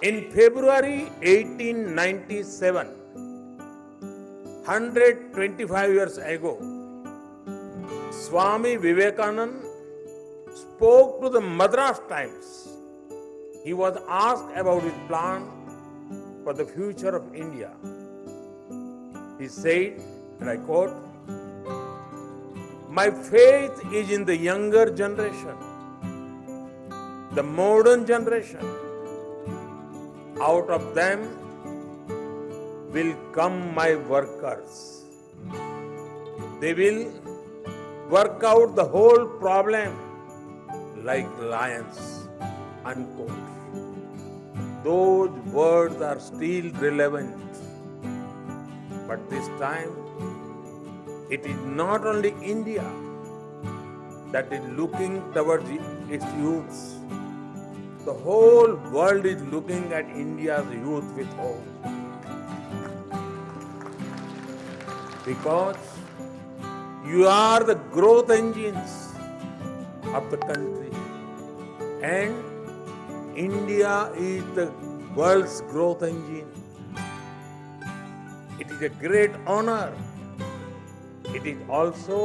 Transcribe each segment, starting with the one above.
In February 1897, 125 years ago, Swami Vivekananda spoke to the Madras Times. He was asked about his plan for the future of India. He said, and I quote, "My faith is in the younger generation, the modern generation. Out of them will come my workers. They will work out the whole problem like lions." Unquote. Those words are still relevant. But this time, it is not only India that is looking towards its youths. The whole world is looking at India's youth with hope. Because you are the growth engines of the country. And India is the world's growth engine. It is a great honor. It is also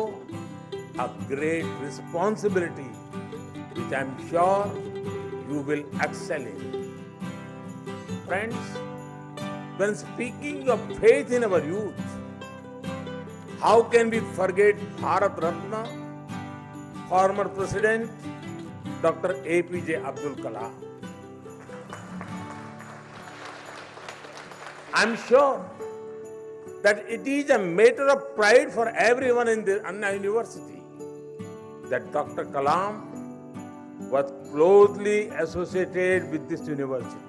a great responsibility, which I am sure you will excel in. Friends, when speaking of faith in our youth, how can we forget Bharat Ratna, former President Dr. APJ Abdul Kalam? I am sure that it is a matter of pride for everyone in the Anna University that Dr. Kalam was closely associated with this university.